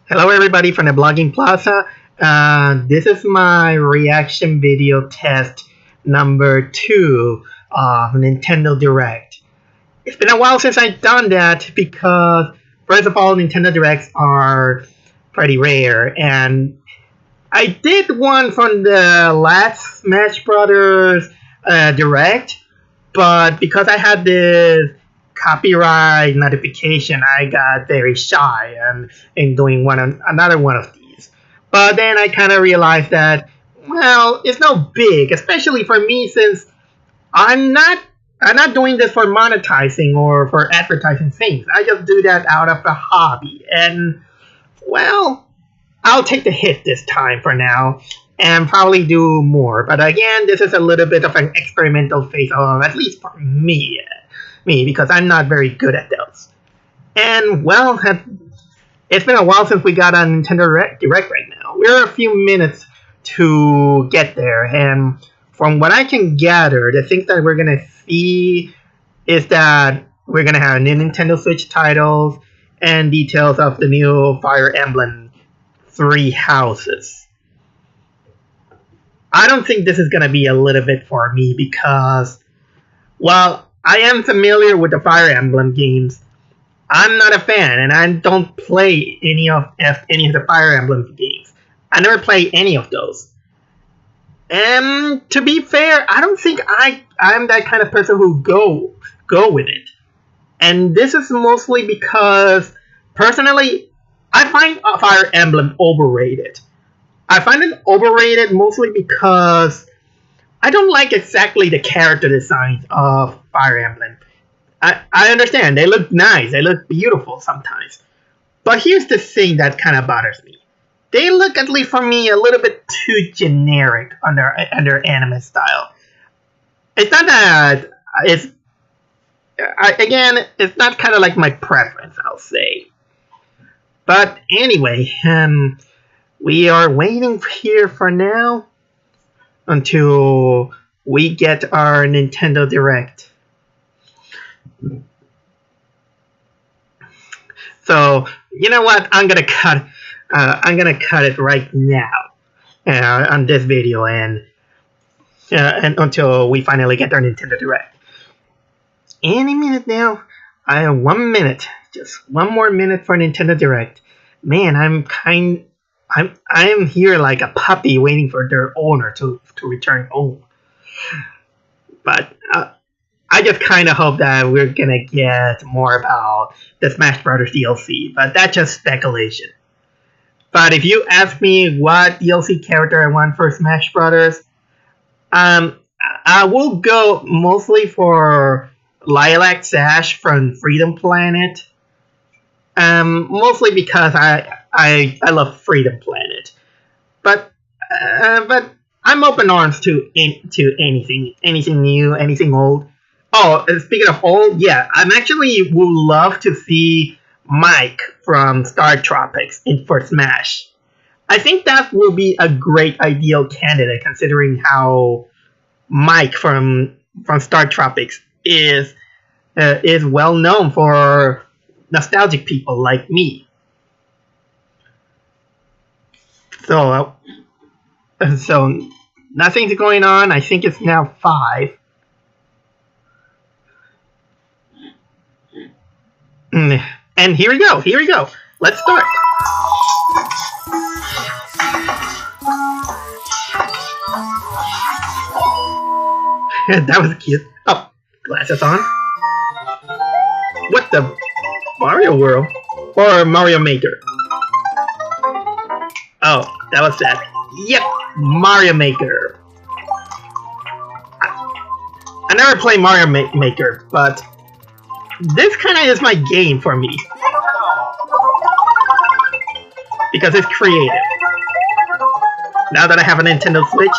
Hello everybody from the blogging Plaza. This is my reaction video test number 2 of Nintendo Direct. It's been a while since I've done that because, first of all, Nintendo Directs are pretty rare, and I did one from the last Smash Brothers Direct, but because I had this copyright notification, I got very shy in doing another one of these. But then I kind of realized that, well, it's no big, especially for me, since I'm not doing this for monetizing or for advertising things. I just do that out of a hobby, and well, I'll take the hit this time for now and probably do more. But again, this is a little bit of an experimental phase, at least for me, because I'm not very good at those. And well, it's been a while since we got on Nintendo Direct right now. We're a few minutes to get there, and from what I can gather, the things that we're gonna see is that we're gonna have new Nintendo Switch titles and details of the new Fire Emblem 3 houses. I don't think this is gonna be a little bit for me because, well, I am familiar with the Fire Emblem games. I'm not a fan, and I don't play any of the Fire Emblem games. I never play any of those. And to be fair, I don't think I'm that kind of person who go with it. And this is mostly because, personally, I find Fire Emblem overrated. I find it overrated mostly because I don't like exactly the character designs of Fire Emblem. I understand, they look nice, they look beautiful sometimes. But here's the thing that kind of bothers me. They look, at least for me, a little bit too generic under anime style. It's not that it's not kind of like my preference, I'll say. But anyway, we are waiting here for now until we get our Nintendo Direct. So you know what? I'm gonna cut it right now on this video, and until we finally get our Nintendo Direct. Any minute now. I have 1 minute, just one more minute for Nintendo Direct. Man, I am here like a puppy waiting for their owner to return home. But I just kind of hope that we're gonna get more about the Smash Brothers DLC, but that's just speculation. But if you ask me what DLC character I want for Smash Brothers, I will go mostly for Lilac Sash from Freedom Planet. Mostly because I love Freedom Planet, but I'm open arms to anything new, anything old. Oh, speaking of old, yeah, I'm actually would love to see Mike from Star Tropics for Smash. I think that will be a great ideal candidate, considering how Mike from Star Tropics is well known for nostalgic people like me. So nothing's going on. I think it's now 5. And here we go. Let's start. That was cute. Oh, glasses on. What the? Mario World? Or Mario Maker? Oh, that was that. Yep, Mario Maker. I never played Mario Maker, but this kind of is my game for me. Because it's creative. Now that I have a Nintendo Switch,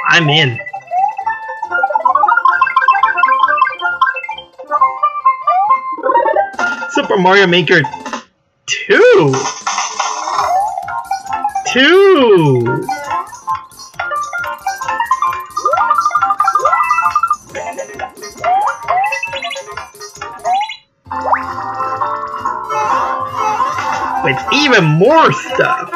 I'm in. Super Mario Maker 2. with even more stuff.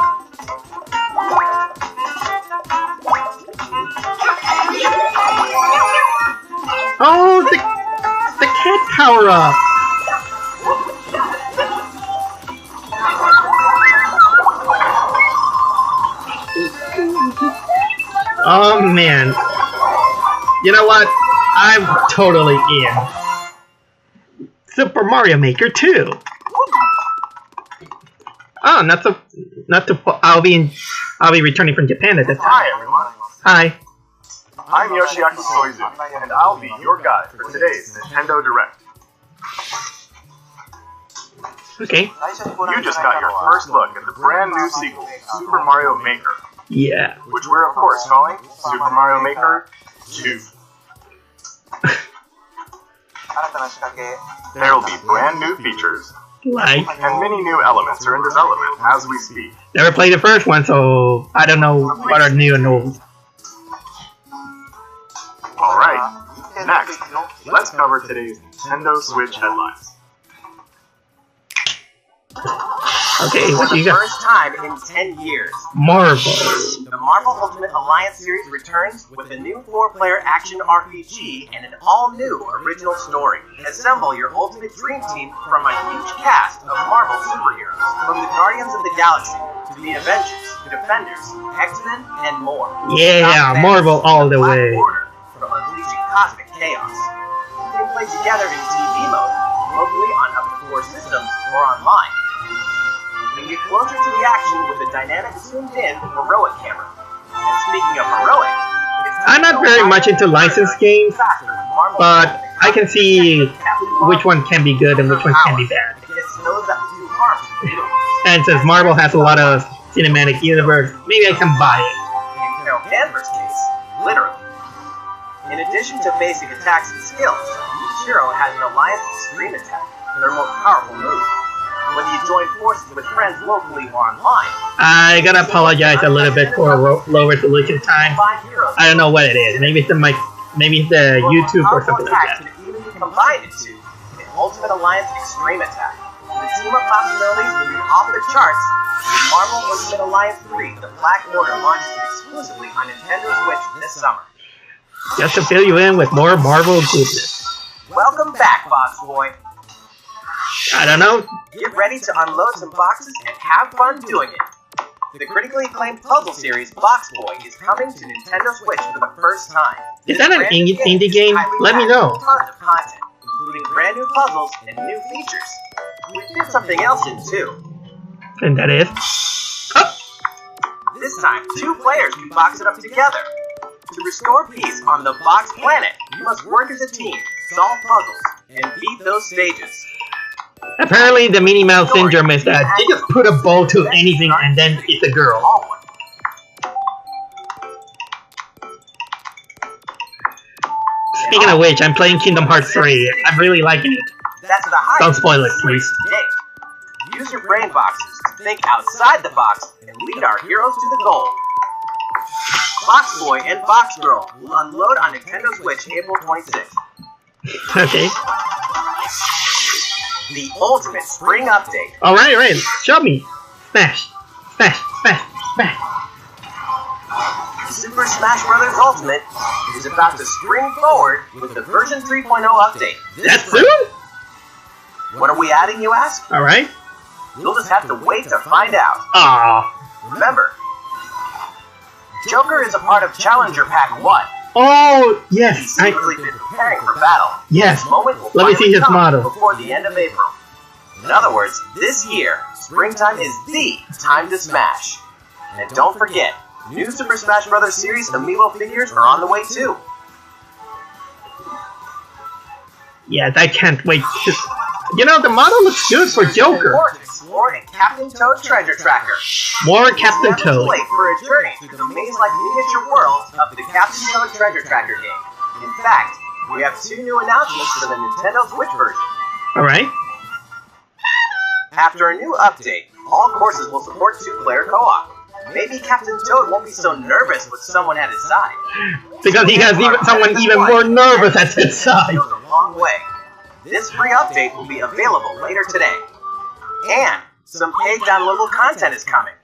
Oh, the cat power up. Oh man. You know what? I'm totally in. Super Mario Maker 2. Oh, I'll be returning from Japan at this time. Hi everyone. Hi. I'm Yoshiaki Koizumi, and I'll be your guide for today's Nintendo Direct. Okay. You just got your first look at the brand new sequel, Super Mario Maker, Yeah. which we're of course calling Super Mario Maker 2. There will be brand new features, Like, and many new elements are in development as we speak. never played the first one, so I don't know what are new and old. Alright, next, let's cover today's Nintendo Switch headlines. Okay, what For do you the got? first time in 10 years, Marvel. the Marvel Ultimate Alliance series returns with a new 4-player action RPG and an all-new original story. Assemble your ultimate dream team from a huge cast of Marvel superheroes, from the Guardians of the Galaxy to the Avengers, the Defenders, X-Men, and more. Yeah, Marvel all the Black way. Order from unleashing cosmic chaos. You can play together in TV mode, locally on up to 4 systems, or online. And get closer to the action with a dynamic zoomed-in heroic camera. And speaking of heroic, I'm not very much into licensed games, but I can see which one can be good and which one can be bad. And since Marvel has a lot of cinematic universe, maybe I can buy it. In Carol Danvers' case, literally. In addition to basic attacks and skills, each hero has an Alliance Extreme attack, their most powerful move. Whether you join forces with friends locally or online, I gotta apologize a little bit for low resolution time. 5 heroes I don't know what it is. Maybe it's the mic, maybe it's the YouTube or something like that. can even be combined into an Ultimate Alliance Extreme attack. The team-up possibilities will be off the charts with Marvel Ultimate Alliance 3, the Black Order launches exclusively on Nintendo Switch this summer. Just to fill you in with more Marvel goodness. Welcome back, Box Boy. I don't know. Get ready to unload some boxes and have fun doing it. The critically acclaimed puzzle series Box Boy is coming to Nintendo Switch for the first time. Is that an indie game? Let me know. Tons of content, including brand new puzzles and new features. We did something else in too. And that is... Oh! This time, 2 players can box it up together. To restore peace on the Box Planet, you must work as a team, solve puzzles, and beat those stages. Apparently the Minnie Mouse syndrome is that they just put a bow to anything and then it's a girl. Speaking of which, I'm playing Kingdom Hearts 3. I'm really liking it. That's the highest Don't spoil it, please. to date. Use your brain boxes to think outside the box and lead our heroes to the goal. Box Boy and Box Girl will unload on Nintendo Switch April 26th. Okay. The ultimate spring update. Alright, show me. Smash. Smash. Smash. Smash. Super Smash Bros. Ultimate is about to spring forward with the version 3.0 update. That's soon? What are we adding, you ask? Alright. You'll just have to wait to find out. Aww. Remember, Joker is a part of Challenger Pack 1. Oh, He's yes. secretly been preparing for battle. Yes. This moment will Let me see finally his come model. before the end of April. In other words, this year, springtime is THE time to smash. And don't forget, new Super Smash Bros. Series amiibo figures are on the way too. Yes, I can't wait to... You know, the model looks good for Joker. More to explore in Captain Toad Treasure Tracker. More Captain Never Toad. late for a journey through the maze-like miniature world of the Captain Toad Treasure Tracker game. In fact, we have 2 new announcements for the Nintendo Switch version. Alright. After a new update, all courses will support 2-player co-op. Maybe Captain Toad won't be so nervous with someone at his side. Because he has someone even more nervous at his side. Goes a long way. This free update will be available later today. And some paid downloadable content is coming.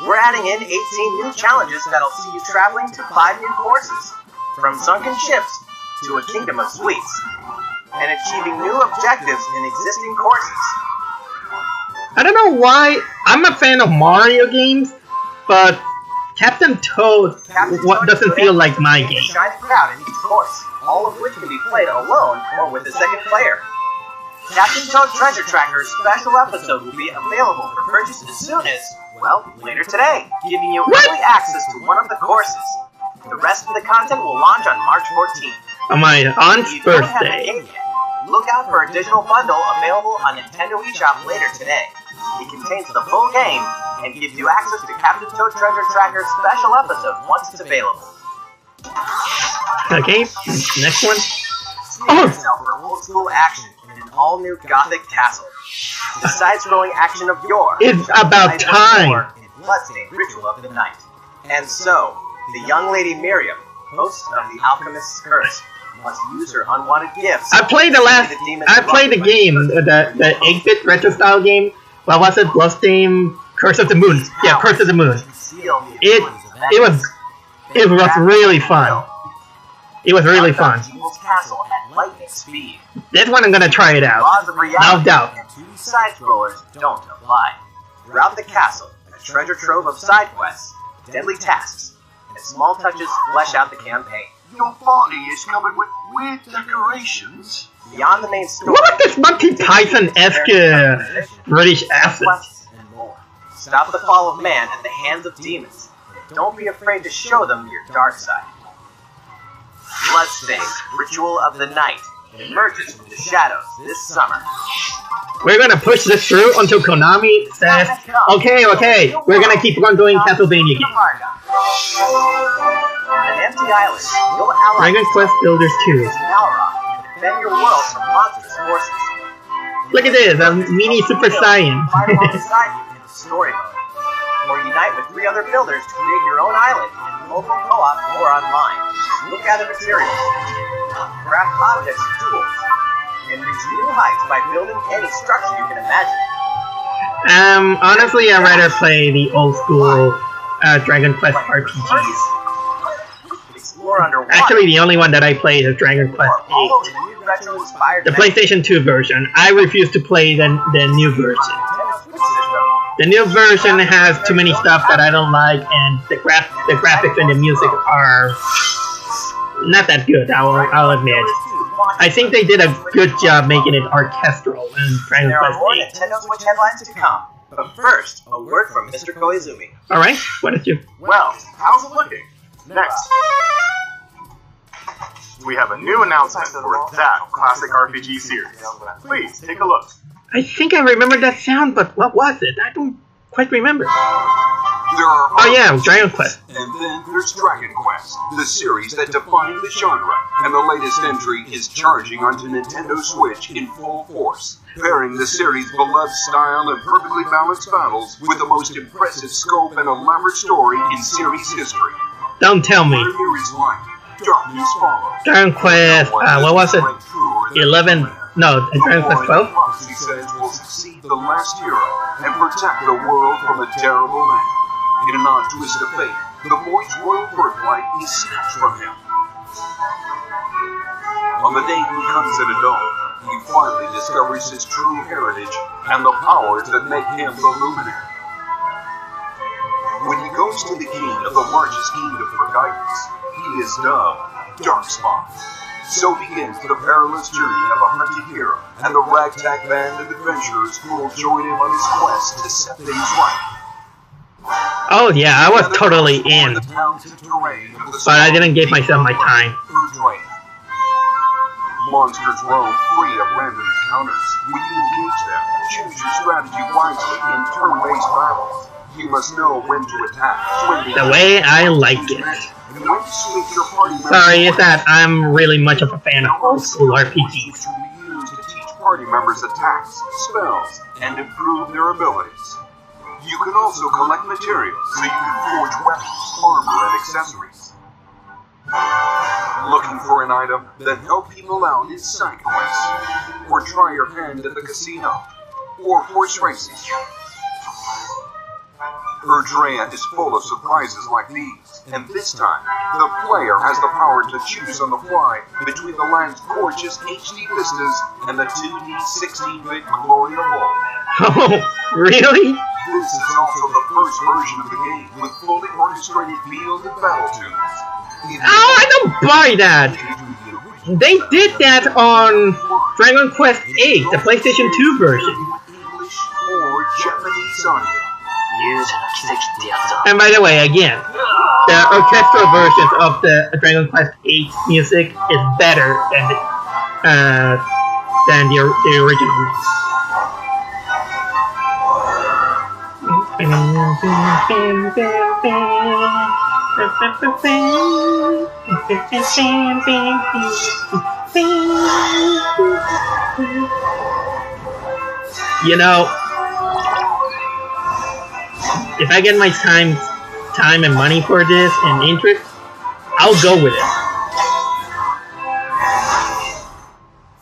We're adding in 18 new challenges that'll see you traveling to 5 new courses, from sunken ships to a kingdom of sweets, and achieving new objectives in existing courses. I don't know why. I'm a fan of Mario games, but Captain Toad doesn't feel like my game. Shiny crowd in each course, all of which can be played alone or with a second player. Captain Toad Treasure Tracker's special episode will be available for purchase as soon as, well, later today, giving you early access to one of the courses. The rest of the content will launch on March 14th. On my aunt's birthday. Look out for a digital bundle available on Nintendo eShop later today. It contains the full game and gives you access to Captain Toad Treasure Tracker's special episode once it's available. Okay, next one. Yourself for old school action in an all-new Gothic castle. The side-scrolling action of yore. It's about time. In Bloodstained Ritual of the Night. And so, the young lady Miriam, host of the Alchemist's Curse, must use her unwanted gifts. I played the game, the 8-bit retro style game. What was it? Bloodstained Curse of the Moon. Yeah, Curse of the Moon. It was really fun. It was really fun. Castle at lightning speed. This one I'm gonna try it out. No doubt. Side-scrollers don't apply. Throughout the castle, a treasure trove of side quests, deadly tasks, and small touches flesh out the campaign. Your party is covered with weird decorations. Beyond the main story, what about this Monty Python-esque British accent? And more. Stop the fall of man at the hands of demons. And don't be afraid to show them your dark side. Bloodstained Ritual of the Night emerges from the shadows this summer. We're gonna push this through until Konami says, okay, we're gonna keep on doing Castlevania games. An empty island, you'll ally Dragon Quest Builders 2. Malrock and defend your world from monstrous forces. Look at this, a mini Super Saiyan. Fight alongside you in story mode. Or unite with 3 other builders to create your own island in local co-op or online. Look at the materials, craft objects and tools, and reach new heights by building any structure you can imagine. Honestly, I'd rather play the old school Dragon Quest RPGs. Explore underwater. Actually, the only one that I played is Dragon Quest 8. The PlayStation 2 version. I refuse to play the new version. The new version has too many stuff that I don't like, and the graphics and the music are not that good, I'll admit. I think they did a good job making it orchestral in Dragon Quest 8. There are more Nintendo Switch headlines to come, but first, a word from Mr. Koizumi. Alright, what is your... Well, how's it looking? Next. We have a new announcement for that classic RPG series. Please, take a look. I think I remember that sound, but what was it? I don't quite remember. Oh yeah, Dragon Quest. And then there's Dragon Quest, the series that defined the genre, and the latest entry is charging onto Nintendo Switch in full force, pairing the series' beloved style and perfectly balanced battles with the most impressive scope and elaborate story in series history. Don't tell me. Darkness follows. Dragon Quest, what was it? 11... No, Dragon Quest 12? He says will succeed the last hero and protect the world from a terrible man. In an odd twist of fate, the boy's royal birthright is snatched from him. On the day he becomes an adult, he finally discovers his true heritage and the powers that make him the luminary. When he goes to the king of the largest kingdom for guidance, he is dubbed Darkspawn. So begins the perilous journey of a hunted hero and the ragtag band of adventurers who will join him on his quest to set things right. Oh yeah, I was totally in. But I didn't give myself my time. Monsters roam free of random encounters. When you engage them, choose your strategy wisely in turn-based battles. You must know when to attack, when to the way I like it. Sorry, it's that I'm really much of a fan of old school RPGs. To teach party members attacks, spells, and improve their abilities. You can also collect materials so you can forge weapons, armor, and accessories. Looking for an item? Then help people out in side quests. Or try your hand at the casino. Or horse racing. Erdrea is full of surprises like these, and this time, the player has the power to choose on the fly between the land's gorgeous HD vistas and the 2D 16-bit glory of all. Oh, really? This is also the first version of the game with fully orchestrated field and battle tunes. Oh, I don't buy that! They did that on Dragon Quest VIII, the PlayStation 2 version. English or Japanese audio. And by the way, again, the orchestral versions of the Dragon Quest VIII music is better than the original ones. You know, if I get my time and money for this and interest, I'll go with it.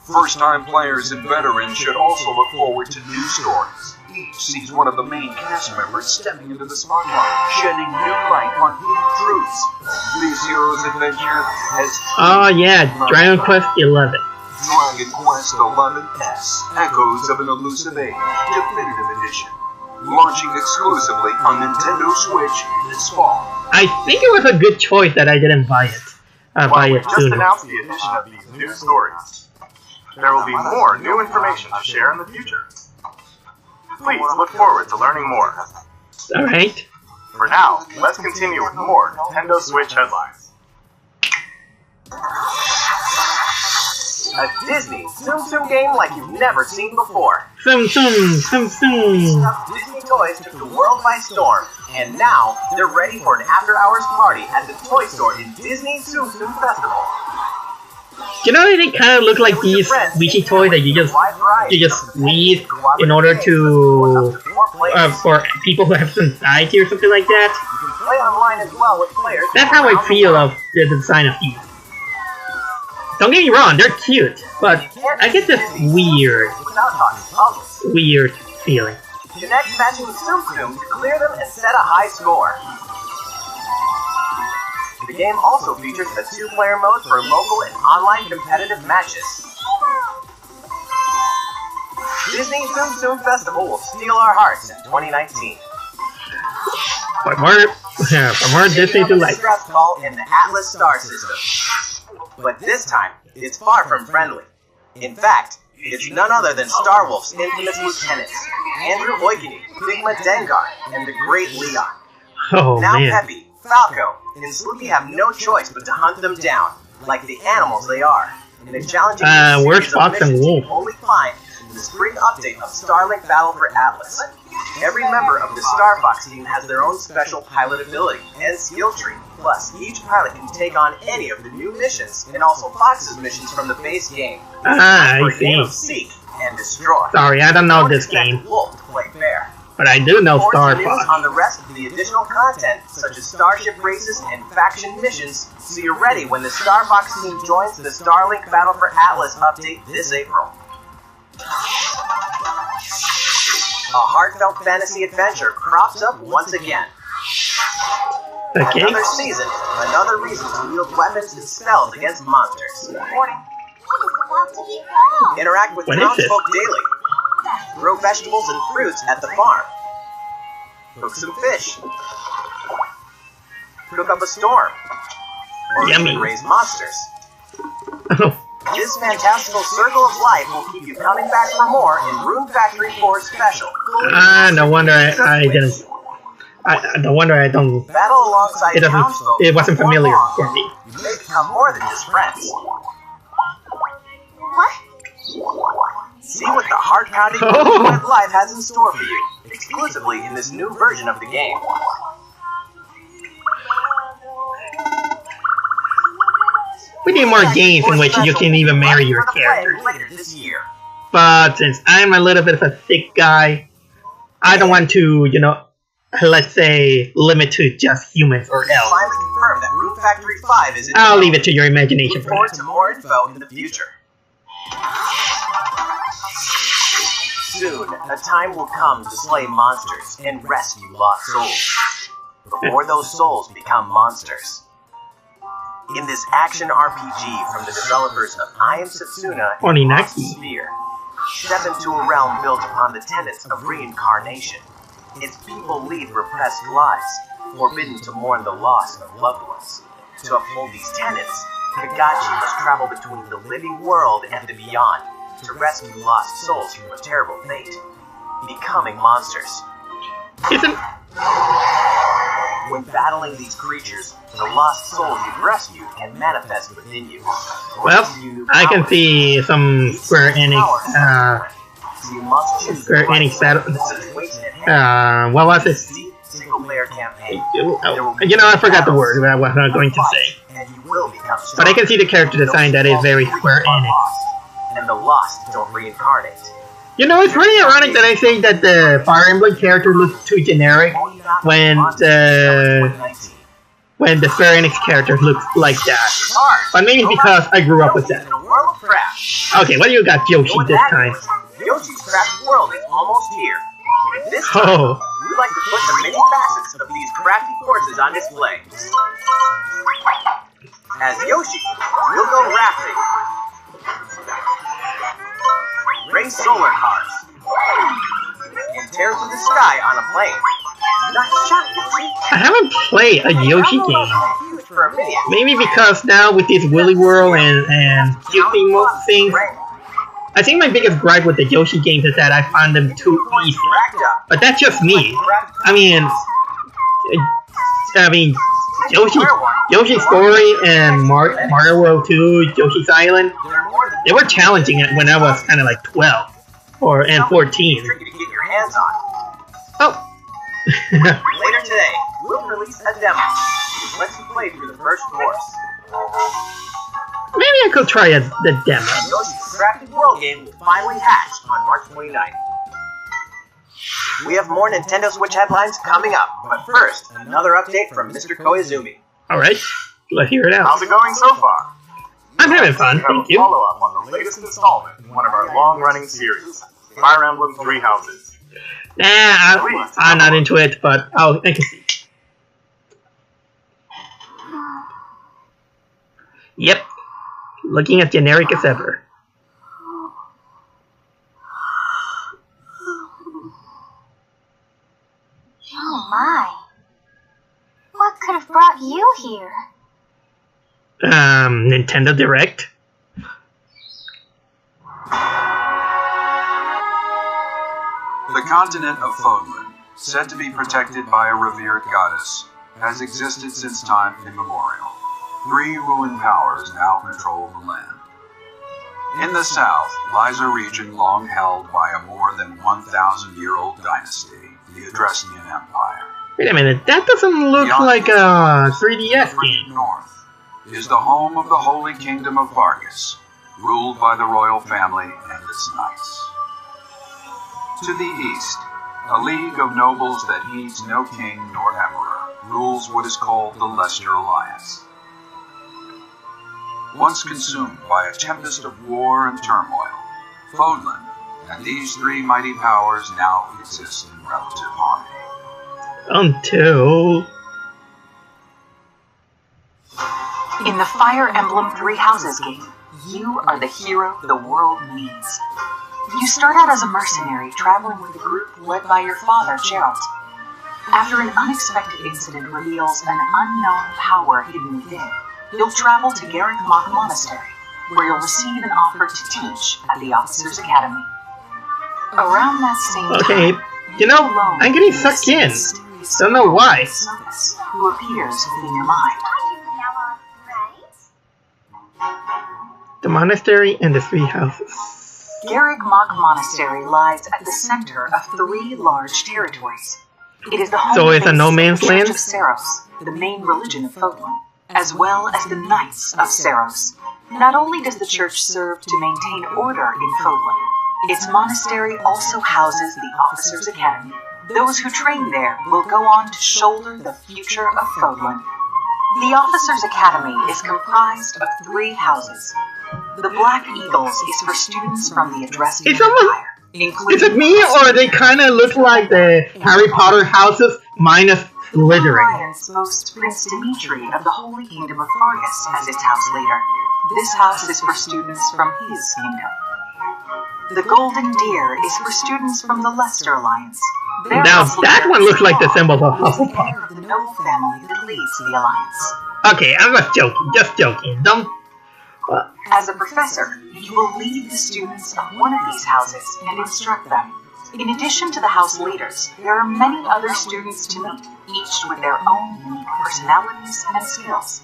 First-time players and veterans should also look forward to new stories. Each sees one of the main cast members stepping into the spotlight, shedding new light on hidden truths. This hero's adventure has... Oh yeah, Dragon Quest XI. Dragon Quest XI-S, Echoes of an Elusive Age, Definitive Edition. Launching exclusively on Nintendo Switch this fall. I think it was a good choice that I didn't buy it. We just announced the addition of these new stories. There will be more new information to share in the future. Please look forward to learning more. Alright. For now, let's continue with more Nintendo Switch headlines. A Disney Tsum Tsum game like you've never seen before. Tsum Tsum. Disney toys took the world by storm, and now they're ready for an after-hours party at the toy store in Disney Tsum Tsum Festival. You know, they kind of look like these Ouija toys that you just squeeze in order to for people who have anxiety or something like that. You can play online as well with players. That's how I feel of the design of these. Don't get me wrong, they're cute, but I get this weird feeling. Connect matching Tsum Tsum to clear them and set a high score. The game also features a 2-player mode for local and online competitive matches. Disney Tsum Tsum Festival will steal our hearts in 2019. For more Disney to like. Stress ball in the Atlas star system. But this time, it's far from friendly. In fact, it's none other than Star Wolf's infamous lieutenants, Andrew Oikini, Figma Dengar, and the Great Leon. Oh, now man. Peppy, Falco, and Sloopy have no choice but to hunt them down, like the animals they are, in a challenging where's series Fox of and missions you Wolf? can only find in the spring update of Starlink Battle for Atlas. Every member of the Star Fox team has their own special pilot ability and skill tree. Plus, each pilot can take on any of the new missions, and also Fox's missions from the base game. I For a game of see. Seek and Destroy. Sorry, I don't know Don't this expect game, Wolf to play fair. but I do know For Star news Fox. on the rest of the additional content, such as starship races and faction missions, so you're ready when the Star Fox team joins the Starlink Battle for Atlas update this April. A heartfelt fantasy adventure crops up once again. Okay. Another season, another reason to wield weapons and spells against monsters. Interact with What is this? townsfolk daily. Grow vegetables and fruits at the farm. Cook some fish. Cook up a storm. Or Yummy. even raise monsters. Oh, This fantastical circle of life will keep you coming back for more in Rune Factory 4 Special. no wonder I didn't. No wonder I don't. Battle alongside townsfolk. It wasn't before familiar long. for me. You may become more than just friends. See what the heart-pounding Oh. life has in store for you, exclusively in this new version of the game. We need more games in which you can even marry your character. Later this year. But since I'm a little bit of a thick guy, I don't want to, you know, let's say, limit to just humans or elves. Finally confirmed that Rune Factory 5 is in I'll leave it to your imagination Look for forward that. to more info in the future. Soon, a time will come to slay monsters and rescue lost souls, before those souls become monsters. In this action RPG from the developers of I Am Setsuna and Lost Sphere, step into a realm built upon the tenets of reincarnation. Its people lead repressed lives, forbidden to mourn the loss of loved ones. To uphold these tenets, Kagachi must travel between the living world and the beyond to rescue lost souls from a terrible fate, becoming monsters. When battling these creatures, the lost souls you've rescued can manifest within you. Well, I can see some Square Enix battle. What was it? Single-player campaign. You know, I forgot the word that I was not going to say. But I can see the character design that is very Square Enix. And the lost don't reincarnate. You know, it's really ironic that I say that the Fire Emblem character looks too generic when the Square Enix character looks like that. But maybe because I grew up with that. Okay, what do you got, Yoshi, this time? Yoshi's crafty world is almost here. This time, we'd like to put the many facets of these crafty courses on display. As Yoshi, we'll go rafting, race solar cars, and tear through the sky on a plane. Nice shot, Yoshi! I haven't played a Yoshi game. Maybe because now with this Willy Whirl and Cupid mode thing, I think my biggest gripe with the Yoshi games is that I find them too easy. But that's just me. I mean, Yoshi's Story and Mario World 2, Yoshi's Island, they were challenging it when I was kind of like 12 and 14. Oh. Later today, we'll release a demo which lets you play through the first course. Maybe I could try the demo. Yoshi's Crafted World game will finally hatch on March 29th. We have more Nintendo Switch headlines coming up, but first, another update from Mr. Koizumi. Alright, let's hear it out. How's it going so far? I'm having fun, thank you. Follow-up on the latest installment in one of our long-running series, Fire Emblem Three Houses. Nah, I'm not into it, but I can see. Yep, looking as generic as ever. Oh my. What could have brought you here? Nintendo Direct? The continent of Fodlan, said to be protected by a revered goddess, has existed since time immemorial. 3 ruined powers now control the land. In the south lies a region long held by a more than 1,000-year-old dynasty, the Adressian Empire. Wait a minute, that doesn't look like a 3DS game. North is the home of the Holy Kingdom of Vargas, ruled by the royal family and its knights. To the east, a league of nobles that heeds no king nor emperor rules what is called the Leicester Alliance. Once consumed by a tempest of war and turmoil, Fodlan and these 3 mighty powers now exist in relative harmony. Until... In the Fire Emblem Three Houses game, you are the hero the world needs. You start out as a mercenary traveling with a group led by your father, Gerald. After an unexpected incident reveals an unknown power hidden within, you'll travel to Garrick Mach Monastery, where you'll receive an offer to teach at the Officers Academy. Around that same time, you know, I'm getting sucked in. Don't know why. Who appears within your mind. The monastery and the 3 houses. Garrick Mach Monastery lies at the center of 3 large territories. It is the home So it's a no man's land? Church of Saros, the main religion of Fodlan, as well as the Knights of Saros. Not only does the church serve to maintain order in Fodlan, its monastery also houses the Officers Academy. Those who train there will go on to shoulder the future of Fodlan. The Officers Academy is comprised of 3 houses. The Black Eagles is for students from the Adressian Empire. including... Is it me, or they kind of look like the Harry Potter houses minus Slytherin? Alliance boasts Prince Dimitri of the Holy Kingdom of Fargus as its house leader. This house is for students from his kingdom. The Golden Deer is for students from the Leicester Alliance. Their Now house that leader one looks like the is symbol of the Hufflepuff. heir of the noble family that leads the Alliance. Okay, I'm just joking. Don't. As a professor, you will lead the students of one of these houses and instruct them. In addition to the house leaders, there are many other students to meet, each with their own unique personalities and skills.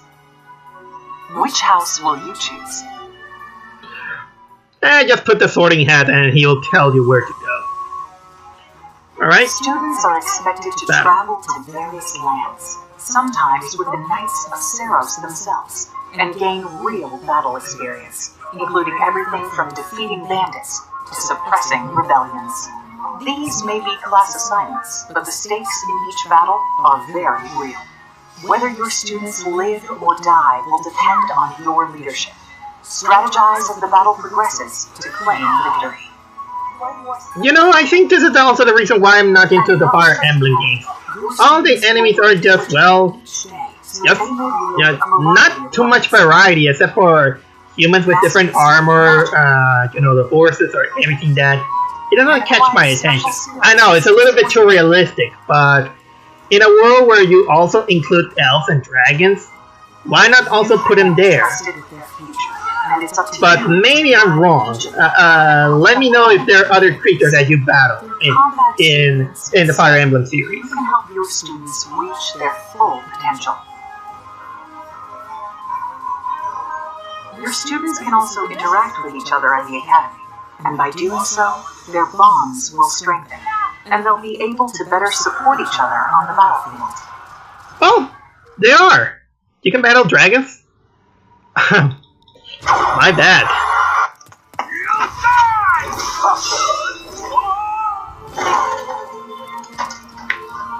Which house will you choose? Just put the sorting hat and he'll tell you where to go. Alright? Students are expected to travel to various lands, sometimes with the Knights of Seros themselves, and gain real battle experience, including everything from defeating bandits to suppressing rebellions. These may be class assignments, but the stakes in each battle are very real. Whether your students live or die will depend on your leadership. Strategize as the battle progresses to claim victory. You know, I think this is also the reason why I'm not into the Fire Emblem games. All the enemies are just, well, not too much variety except for humans with different armor, you know, the horses or everything that. It doesn't catch my attention. I know, it's a little bit too realistic, but in a world where you also include elves and dragons, why not also put them there? But maybe I'm wrong. Let me know if there are other creatures that you battle in the Fire Emblem series. You can help your students reach their full potential. Your students can also interact with each other at the academy, and by doing so, their bonds will strengthen, and they'll be able to better support each other on the battlefield. Oh, they are! You can battle dragons? My bad.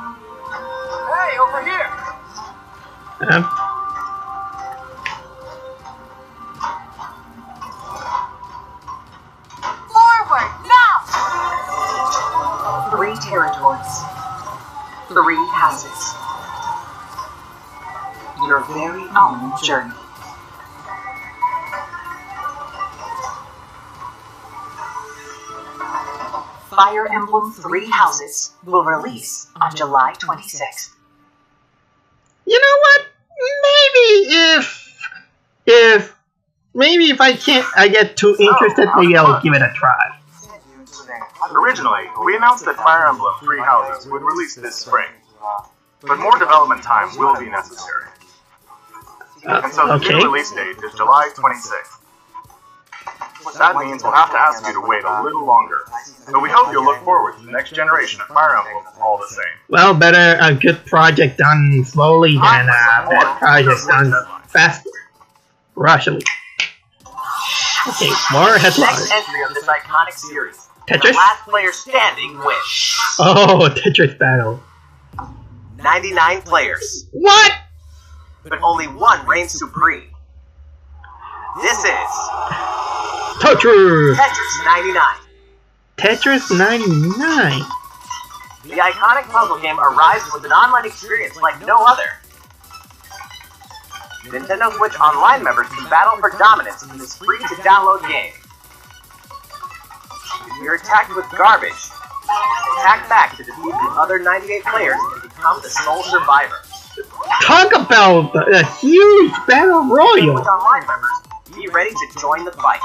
Hey, over here! Forward, now! 3 territories. 3 houses. Your very own journey. Fire Emblem 3 Houses will release on July 26th. You know what? Maybe if I get too interested, maybe I'll give it a try. Originally, we announced that Fire Emblem 3 Houses would release this spring, but more development time will be necessary. And so the new release date is July 26th. That means we'll have to ask you to wait a little longer, but we hope you'll look forward to the next generation of Fire Emblem all the same. Well, better a good project done slowly than a bad project done faster. Rushily. Okay, more headlines. Next entry of this iconic series. Tetris? The last player standing wins. Oh, Tetris battle. 99 players, What? but only one reigns supreme. This is Tetris! Tetris 99. Tetris 99. The iconic puzzle game arrives with an online experience like no other. Nintendo Switch Online members can battle for dominance in this free-to-download game. If you're attacked with garbage, attack back to defeat the other 98 players and become the sole survivor. Talk about a huge battle royal. With online members, be ready to join the fight.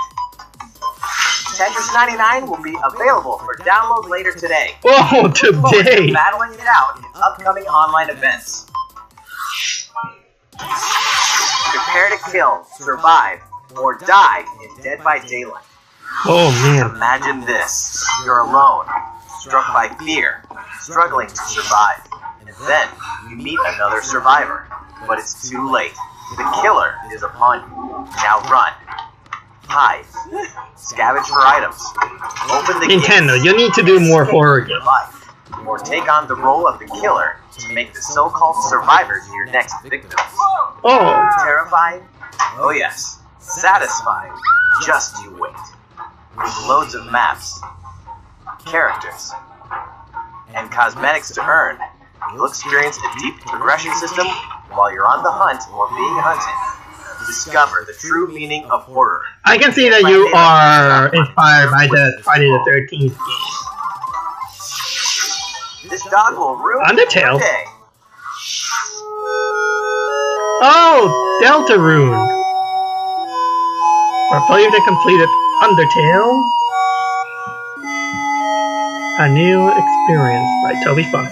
Tetris 99 will be available for download later today. Oh, Look forward to today. battling it out in upcoming online events. Prepare to kill, survive, or die in Dead by Daylight. Oh, man. Imagine this. You're alone, struck by fear, struggling to survive. And then you meet another survivor. But it's too late. The killer is upon you. Now run. Hide. Scavenge for items. Open the Nintendo, gates. you need to do more horror games. Life. Or take on the role of the killer to make the so-called survivors your next victims. Oh, Terrifying? Oh yes. Satisfying? Just you wait. With loads of maps. characters, and cosmetics to earn. You'll experience a deep progression system while you're on the hunt or being hunted. Discover the true meaning of horror. I can see that you are inspired by the Friday the 13th game. This dog will ruin Undertale. your day. Oh, Deltarune. For players that completed Undertale, a new experience by Toby Fox.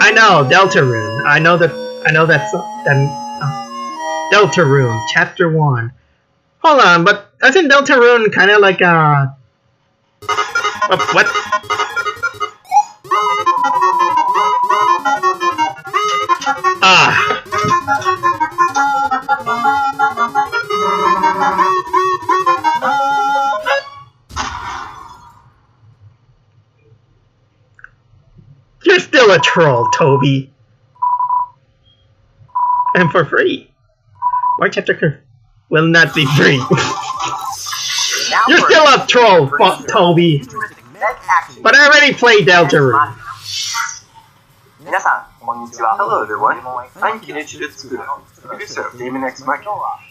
I know Deltarune. I know that's Deltarune Chapter 1. Hold on, but isn't Deltarune kind of like a what? Ah. You're still a troll, Toby. And for free. Why chapter will not be free? You're still a troll, Toby. But I already played Deltarune. Hello everyone, I'm Kenichiro Tsukura, producer of Demon X Machina,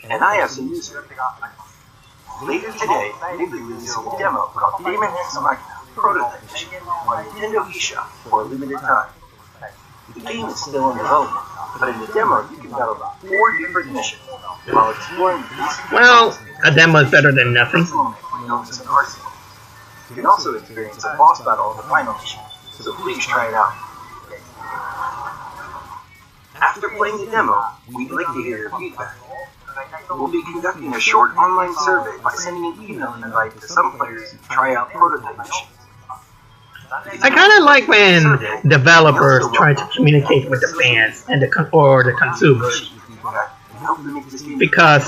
and I have some news for you. Later today, we'll be releasing a demo called Demon X Machina Prototype Edition on Nintendo eShop for a limited time. The game is still in development, but in the demo you can battle 4 different missions while exploring the basic well, a demo is better than nothing. known as an arsenal. You can also experience a boss battle in the final mission, so please try it out. After playing the demo, we'd like to hear your feedback. We'll be conducting a short online survey by sending an email invite to some players to try out prototype missions. I kind of like when developers try to communicate with the fans and the consumers, because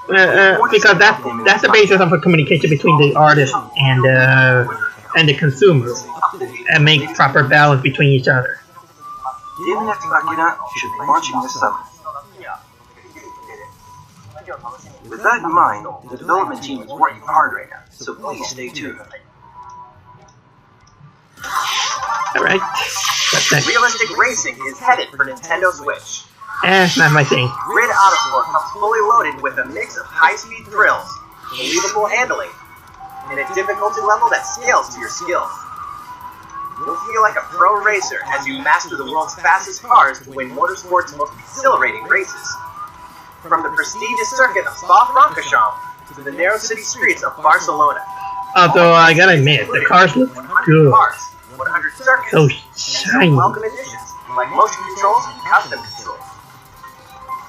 that's the basis of a communication between the artist and the consumers, and make proper balance between each other. Demon X Machina should be launching this summer. With that in mind, the development team is working hard right now, so please stay tuned. Alright, what's next? Realistic racing is headed for Nintendo Switch. Not my thing. Grid Autosport comes fully loaded with a mix of high-speed thrills, believable handling, and a difficulty level that scales to your skills. You'll feel like a pro racer as you master the world's fastest cars to win motorsport's most exhilarating races. From the prestigious circuit of Spa-Francorchamps to the narrow city streets of Barcelona. Although I gotta admit, the cars look 100 good. cars, 100 circuits, So and shiny. welcome additions like motion controls and custom controls.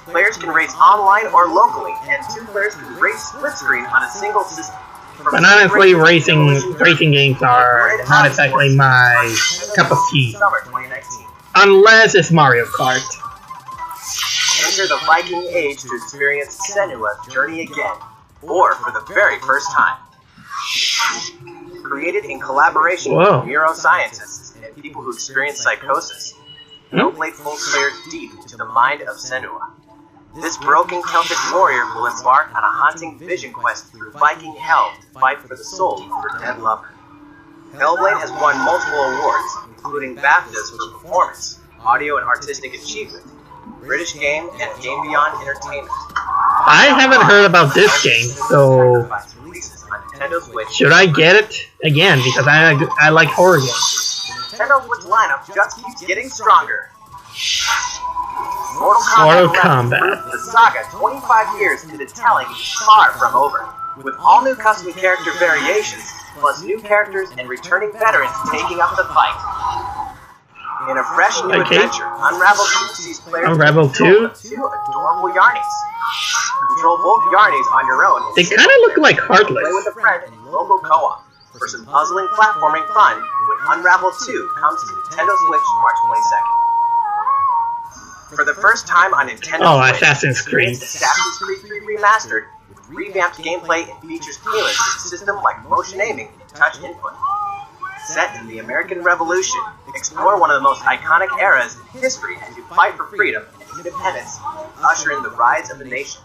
Players can race online or locally, and 2 players can race split screen on a single system. But honestly, racing games are not exactly my cup of tea. Summer 2019. Unless it's Mario Kart. Enter the Viking Age to experience Senua's journey again, or for the very first time. Created in collaboration Whoa. with neuroscientists and people who experience psychosis, Hellblade pulls players deep into the mind of Senua. This broken Celtic warrior will embark on a haunting vision quest through Viking hell to fight for the soul of her dead lover. Hellblade has won multiple awards, including BAFTAs for performance, audio and artistic achievement, British Game, and Game Beyond Entertainment. I haven't heard about this game, so Releases on Nintendo Switch. should I get it? Again, because I like horror games. Nintendo Switch lineup just keeps getting stronger. Mortal Kombat. The saga, 25 years into the telling, is far from over. With all new custom character variations, plus new characters and returning veterans taking up the fight. In a fresh new adventure, Unravel 2 sees players Unravel 2? control 2 adorable Yarnies. Control both Yarnies on your own. They kind of look like Play with Heartless. a friend in local co-op. For some puzzling platforming fun, when Unravel 2 comes to Nintendo Switch March 22nd. For the first time on Nintendo Oh, Switch, Assassin's Creed. Assassin's Creed 3 Remastered, with revamped gameplay and features tailored to the system like motion aiming and touch input. Set in the American Revolution, explore one of the most iconic eras in history as you fight for freedom and independence, usher in the rise of the nation.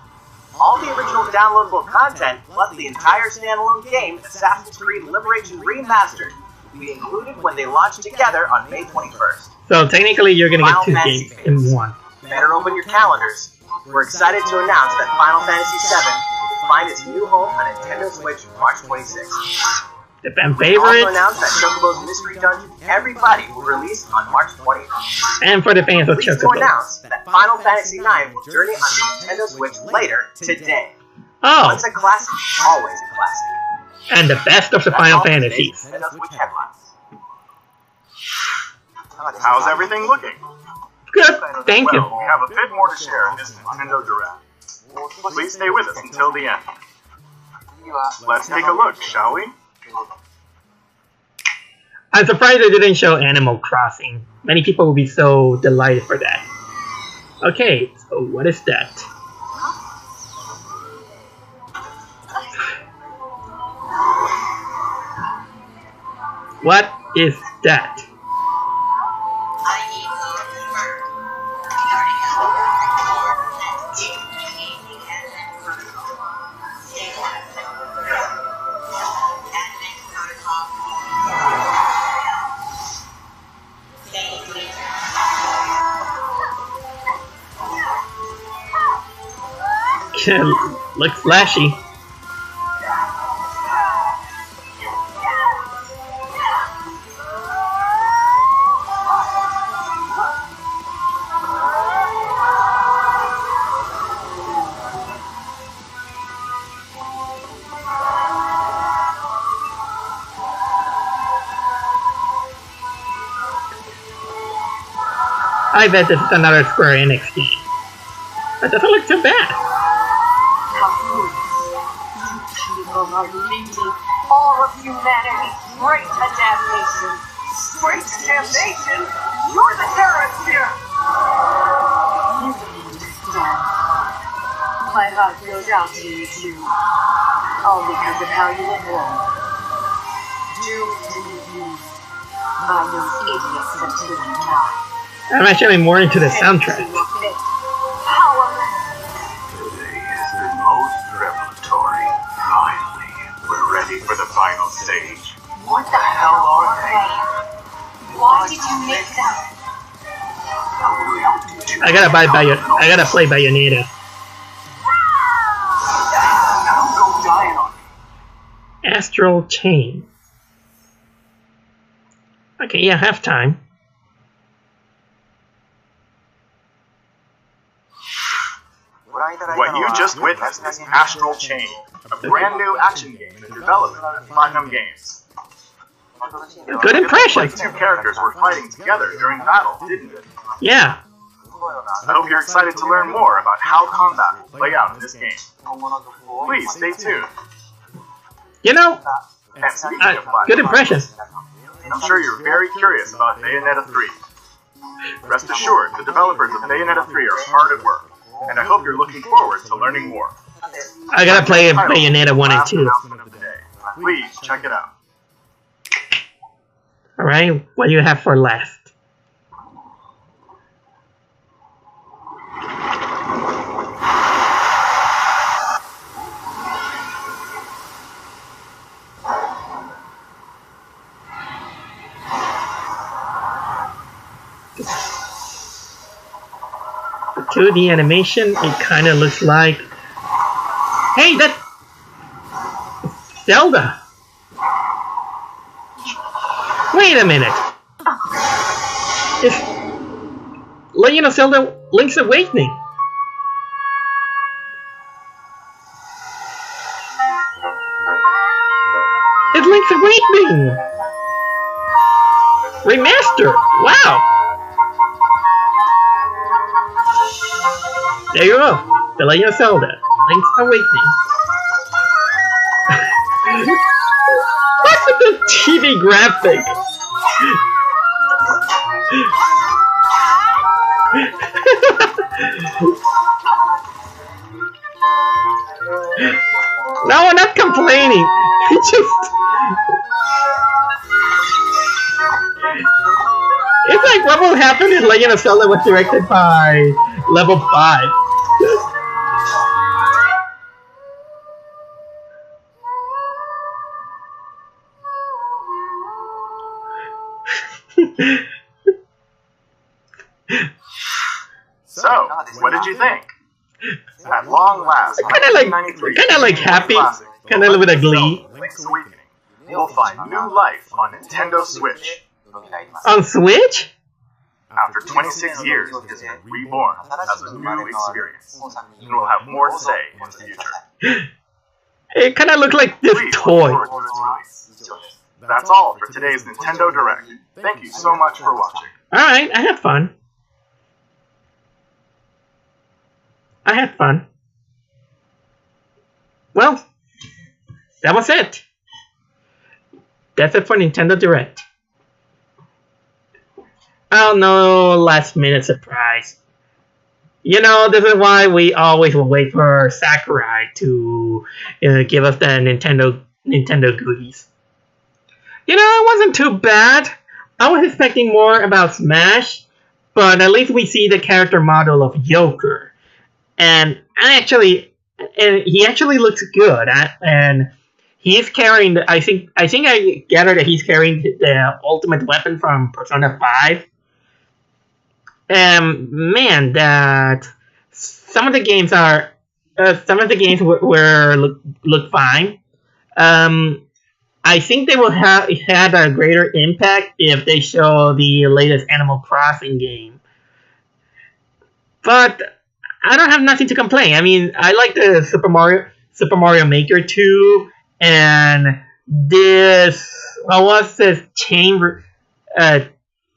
All the original downloadable content, plus the entire standalone game, Assassin's Creed Liberation Remastered, will be included when they launch together on May 21st. So technically you're gonna get 2 games in one. Better open your calendars. We're excited to announce that Final Fantasy VII will find its new home on Nintendo Switch March 26th. The fan We also favorite, announced that Chocobo's Mystery Dungeon Everybody will release on March 20th. and for the fans of Pleased to Chocobo. announce that Final Fantasy IX will journey on the Nintendo Switch later today. Oh, Once a classic, always a classic. and the best of the Final Fantasies. Nintendo Switch headlines. How's everything looking? Good, thank you. Well, we have a bit more to share in this Nintendo Direct. Please stay with us until the end. Let's take a look, shall we? I'm surprised they didn't show Animal Crossing. Many people will be so delighted for that. Okay, so what is that? What is that? Looks flashy. I bet this is another Square Enix game. That doesn't look too bad. People are leading all of humanity's great damnation. Great damnation? You're the terrorist here! You don't understand. My heart goes out to you too. All because of how you were born. Doomed to be used by those idiots that didn't die. I'm actually more into the soundtrack. Today is the most revelatory. Finally, we're ready for the final stage. What the hell are they? Why did you make them? I gotta play Bayonetta. Now go die on me. Astral Chain. Okay, yeah, halftime. What you just witnessed is Astral Chain, a brand new action game in development at Platinum Games. Good impression. Like 2 characters were fighting together during battle, didn't it? Yeah. I hope you're excited to learn more about how combat will play out in this game. Please stay tuned. You know, And speaking of Platinum, good impression. I'm sure you're very curious about Bayonetta 3. Rest assured, the developers of Bayonetta 3 are hard at work, and I hope you're looking forward to learning more. I gotta play Bayonetta 1 and 2. Announcement of the day. Please check it out. Alright, what do you have for last? The 2D animation, it kinda looks like... Hey, that... Zelda! Wait a minute! It's... Legend of Zelda Link's Awakening! It's Link's Awakening! Remaster! Wow! There you go! The Legend of Zelda Link's Awakening. What's with the TV graphic? No, I'm not complaining. It's just... It's like what will happen if Legend of Zelda was directed by Level 5. So, what did you think? At long last, Kind of like happy, kind of with a glee. Link's Awakening will find new life on Nintendo Switch. On Switch? After 26 years, it is reborn as a new experience, and will have more to say in the future. It kind of looked like this Please look toy. forward to its release. That's all for today's Nintendo Direct. Thank you so much for watching. Alright, I had fun. Well, that was it. That's it for Nintendo Direct. Oh no, last minute surprise. You know, this is why we always will wait for Sakurai to give us the Nintendo goodies. You know, it wasn't too bad. I was expecting more about Smash, but at least we see the character model of Joker, and he actually looks good. And he's carrying. I think I gathered that he's carrying the ultimate weapon from Persona 5. Man, that some of the games look fine. I think they will have had a greater impact if they show the latest Animal Crossing game. But I don't have nothing to complain. I mean, I like the Super Mario Maker 2, and this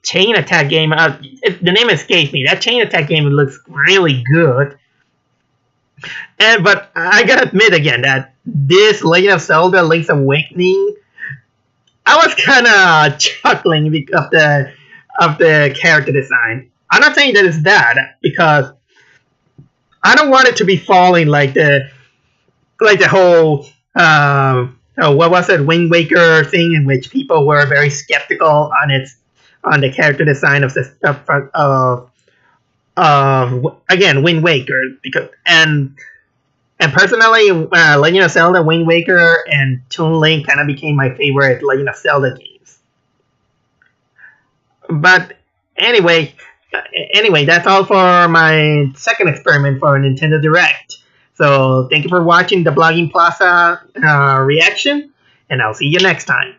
chain attack game. The name escapes me. That chain attack game looks really good. But I gotta admit again that this Legend of Zelda: Link's Awakening, I was kind of chuckling because of the character design. I'm not saying that it's bad, because I don't want it to be falling like the whole what was it, Wind Waker thing, in which people were very skeptical on the character design of again, Wind Waker, and personally, Legend of Zelda, Wind Waker, and Toon Link kind of became my favorite Legend of Zelda games. But anyway, that's all for my second experiment for Nintendo Direct. So thank you for watching the Blogging Plaza reaction, and I'll see you next time.